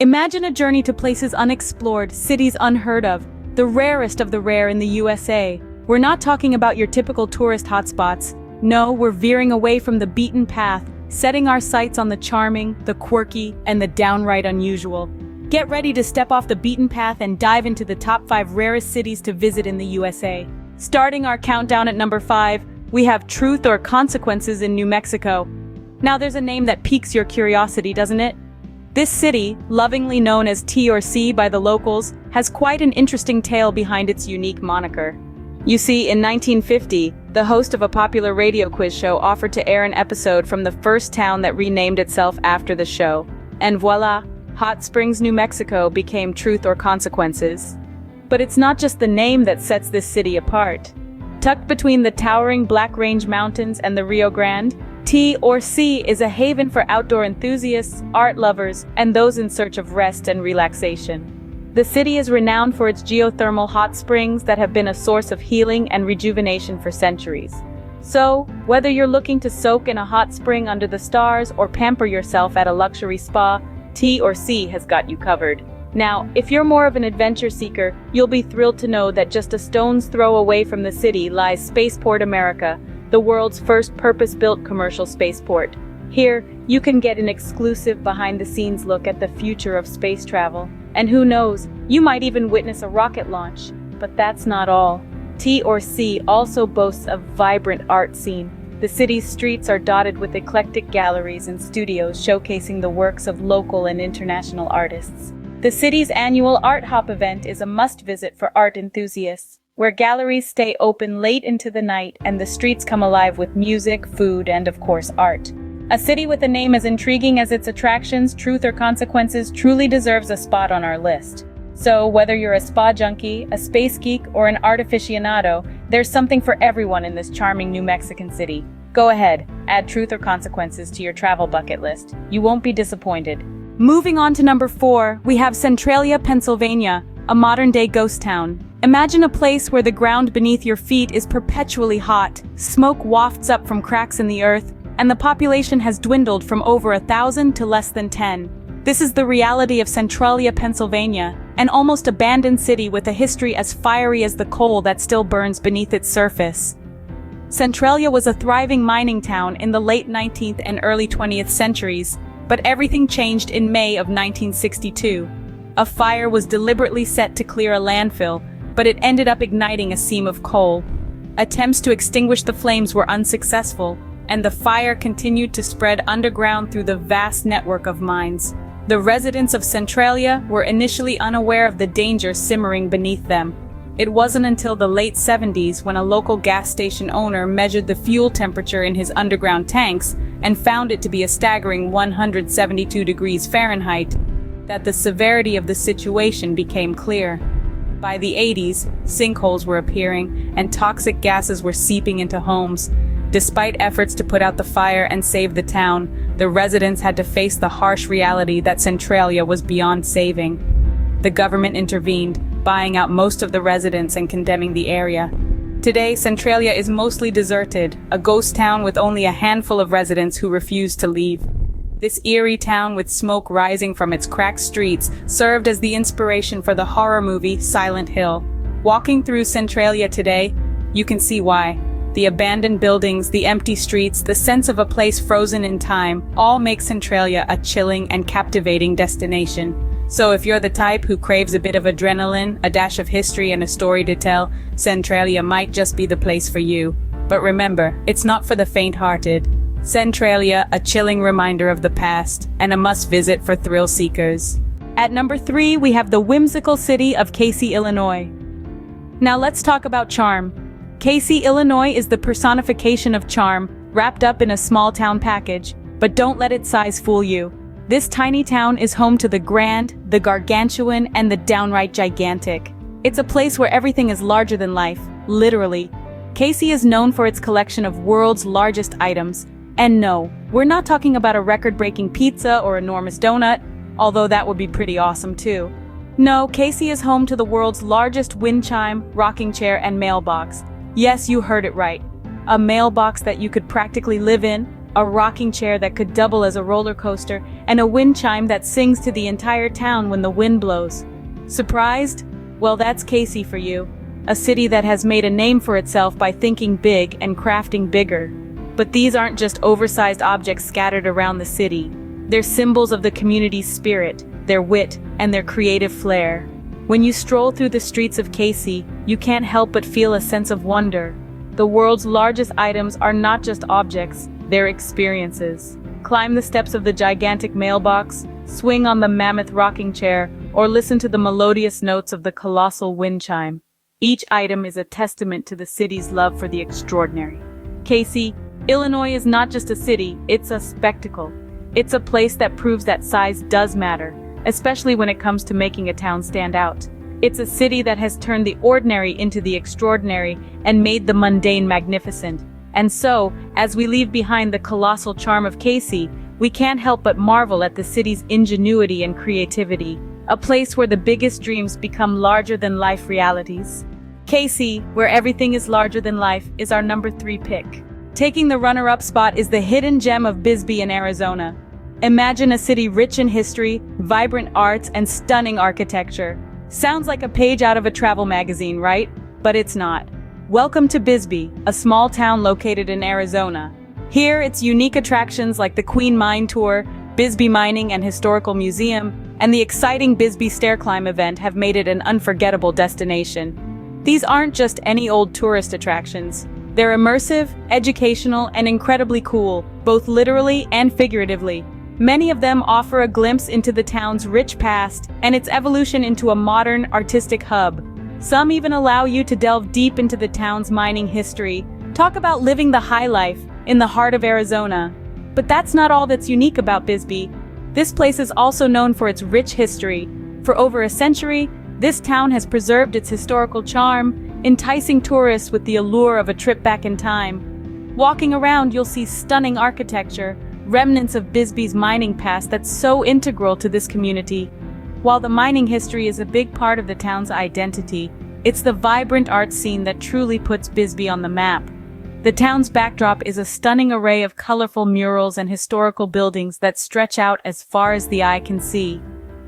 Imagine a journey to places unexplored, cities unheard of, the rarest of the rare in the USA. We're not talking about your typical tourist hotspots. No, we're veering away from the beaten path, setting our sights on the charming, the quirky, and the downright unusual. Get ready to step off the beaten path and dive into the top 5 rarest cities to visit in the USA. Starting our countdown at number 5, we have Truth or Consequences in New Mexico. Now there's a name that piques your curiosity, doesn't it? This city, lovingly known as T or C by the locals, has quite an interesting tale behind its unique moniker. You see, in 1950, the host of a popular radio quiz show offered to air an episode from the first town that renamed itself after the show. And voila, Hot Springs, New Mexico became Truth or Consequences. But it's not just the name that sets this city apart. Tucked between the towering Black Range Mountains and the Rio Grande, T or C is a haven for outdoor enthusiasts, art lovers, and those in search of rest and relaxation. The city is renowned for its geothermal hot springs that have been a source of healing and rejuvenation for centuries. So, whether you're looking to soak in a hot spring under the stars or pamper yourself at a luxury spa, T or C has got you covered. Now, if you're more of an adventure seeker, you'll be thrilled to know that just a stone's throw away from the city lies Spaceport America, the world's first purpose-built commercial spaceport. Here, you can get an exclusive behind-the-scenes look at the future of space travel. And who knows, you might even witness a rocket launch. But that's not all. T or C also boasts a vibrant art scene. The city's streets are dotted with eclectic galleries and studios showcasing the works of local and international artists. The city's annual Art Hop event is a must-visit for art enthusiasts, where galleries stay open late into the night and the streets come alive with music, food, and of course art. A city with a name as intriguing as its attractions, Truth or Consequences, truly deserves a spot on our list. So, whether you're a spa junkie, a space geek, or an art aficionado, there's something for everyone in this charming New Mexican city. Go ahead, add Truth or Consequences to your travel bucket list. You won't be disappointed. Moving on to number 4, we have Centralia, Pennsylvania, a modern-day ghost town. Imagine a place where the ground beneath your feet is perpetually hot, smoke wafts up from cracks in the earth, and the population has dwindled from over 1,000 to less than 10. This is the reality of Centralia, Pennsylvania, an almost abandoned city with a history as fiery as the coal that still burns beneath its surface. Centralia was a thriving mining town in the late 19th and early 20th centuries, but everything changed in May of 1962. A fire was deliberately set to clear a landfill, but it ended up igniting a seam of coal. Attempts to extinguish the flames were unsuccessful, and the fire continued to spread underground through the vast network of mines. The residents of Centralia were initially unaware of the danger simmering beneath them. It wasn't until the late 70s when a local gas station owner measured the fuel temperature in his underground tanks and found it to be a staggering 172 degrees Fahrenheit that the severity of the situation became clear. By the 80s, sinkholes were appearing and toxic gases were seeping into homes. Despite efforts to put out the fire and save the town, the residents had to face the harsh reality that Centralia was beyond saving. The government intervened, buying out most of the residents and condemning the area. Today, Centralia is mostly deserted, a ghost town with only a handful of residents who refuse to leave. This eerie town with smoke rising from its cracked streets served as the inspiration for the horror movie Silent Hill. Walking through Centralia today, you can see why. The abandoned buildings, the empty streets, the sense of a place frozen in time, all make Centralia a chilling and captivating destination. So if you're the type who craves a bit of adrenaline, a dash of history, and a story to tell, Centralia might just be the place for you. But remember, it's not for the faint-hearted. Centralia, a chilling reminder of the past, and a must-visit for thrill seekers. At number 3, we have the whimsical city of Casey, Illinois. Now let's talk about charm. Casey, Illinois is the personification of charm, wrapped up in a small-town package. But don't let its size fool you. This tiny town is home to the grand, the gargantuan, and the downright gigantic. It's a place where everything is larger than life, literally. Casey is known for its collection of world's largest items. And no, we're not talking about a record-breaking pizza or enormous donut, although that would be pretty awesome too. No, Casey is home to the world's largest wind chime, rocking chair, and mailbox. Yes, you heard it right. A mailbox that you could practically live in, a rocking chair that could double as a roller coaster, and a wind chime that sings to the entire town when the wind blows. Surprised? Well, that's Casey for you. A city that has made a name for itself by thinking big and crafting bigger. But these aren't just oversized objects scattered around the city. They're symbols of the community's spirit, their wit, and their creative flair. When you stroll through the streets of Casey, you can't help but feel a sense of wonder. The world's largest items are not just objects, they're experiences. Climb the steps of the gigantic mailbox, swing on the mammoth rocking chair, or listen to the melodious notes of the colossal wind chime. Each item is a testament to the city's love for the extraordinary. Casey, Illinois is not just a city, it's a spectacle. It's a place that proves that size does matter, especially when it comes to making a town stand out. It's a city that has turned the ordinary into the extraordinary and made the mundane magnificent. And so, as we leave behind the colossal charm of Casey, we can't help but marvel at the city's ingenuity and creativity, a place where the biggest dreams become larger-than-life realities. Casey, where everything is larger than life, is our number 3 pick. Taking the runner-up spot is the hidden gem of Bisbee in Arizona. Imagine a city rich in history, vibrant arts, and stunning architecture. Sounds like a page out of a travel magazine, right? But it's not. Welcome to Bisbee, a small town located in Arizona. Here, its unique attractions like the Queen Mine Tour, Bisbee Mining and Historical Museum, and the exciting Bisbee Stair Climb event have made it an unforgettable destination. These aren't just any old tourist attractions. They're immersive, educational, and incredibly cool, both literally and figuratively. Many of them offer a glimpse into the town's rich past and its evolution into a modern, artistic hub. Some even allow you to delve deep into the town's mining history. Talk about living the high life in the heart of Arizona. But that's not all that's unique about Bisbee. This place is also known for its rich history. For over a century, this town has preserved its historical charm, enticing tourists with the allure of a trip back in time. Walking around, you'll see stunning architecture, remnants of Bisbee's mining past that's so integral to this community. While the mining history is a big part of the town's identity, it's the vibrant art scene that truly puts Bisbee on the map. The town's backdrop is a stunning array of colorful murals and historical buildings that stretch out as far as the eye can see.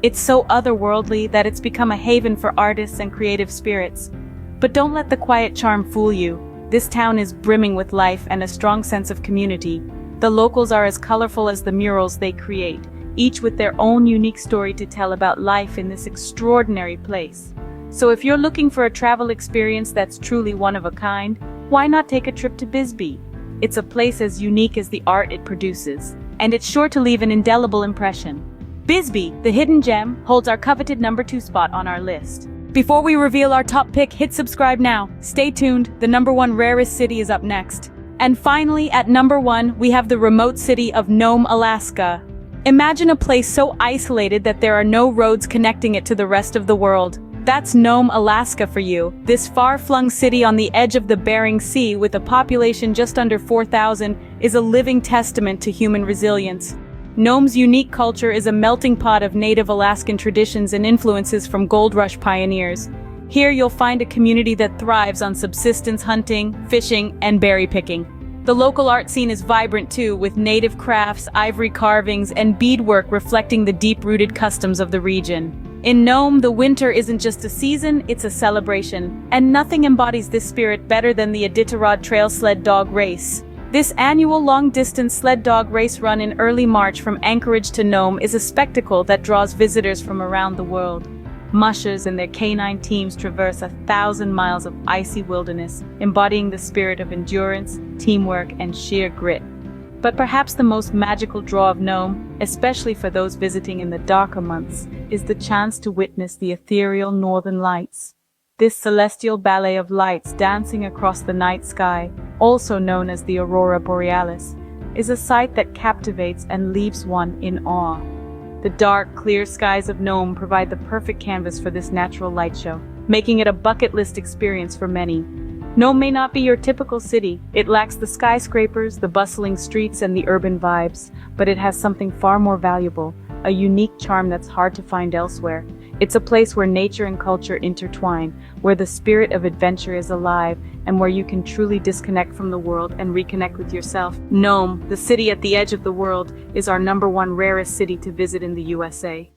It's so otherworldly that it's become a haven for artists and creative spirits. But don't let the quiet charm fool you. This town is brimming with life and a strong sense of community. The locals are as colorful as the murals they create, each with their own unique story to tell about life in this extraordinary place. So if you're looking for a travel experience that's truly one of a kind, why not take a trip to Bisbee? It's a place as unique as the art it produces, and it's sure to leave an indelible impression. Bisbee, the hidden gem, holds our coveted number 2 spot on our list. Before we reveal our top pick, hit subscribe now. Stay tuned, the number 1 rarest city is up next. And finally, at number 1, we have the remote city of Nome, Alaska. Imagine a place so isolated that there are no roads connecting it to the rest of the world. That's Nome, Alaska for you. This far-flung city on the edge of the Bering Sea with a population just under 4,000 is a living testament to human resilience. Nome's unique culture is a melting pot of native Alaskan traditions and influences from gold rush pioneers. Here you'll find a community that thrives on subsistence hunting, fishing, and berry picking. The local art scene is vibrant too, with native crafts, ivory carvings, and beadwork reflecting the deep-rooted customs of the region. In Nome, the winter isn't just a season, it's a celebration, and nothing embodies this spirit better than the Iditarod Trail Sled Dog Race. This annual long-distance sled dog race run in early March from Anchorage to Nome is a spectacle that draws visitors from around the world. Mushers and their canine teams traverse 1,000 miles of icy wilderness, embodying the spirit of endurance, teamwork, and sheer grit. But perhaps the most magical draw of Nome, especially for those visiting in the darker months, is the chance to witness the ethereal northern lights. This celestial ballet of lights dancing across the night sky, also known as the aurora borealis, is a sight that captivates and leaves one in awe. The dark, clear skies of Nome provide the perfect canvas for this natural light show, making it a bucket list experience for many. Nome may not be your typical city. It lacks the skyscrapers, the bustling streets, and the urban vibes, but it has something far more valuable: a unique charm that's hard to find elsewhere. It's a place where nature and culture intertwine, where the spirit of adventure is alive, and where you can truly disconnect from the world and reconnect with yourself. Nome, the city at the edge of the world, is our #1 rarest city to visit in the USA.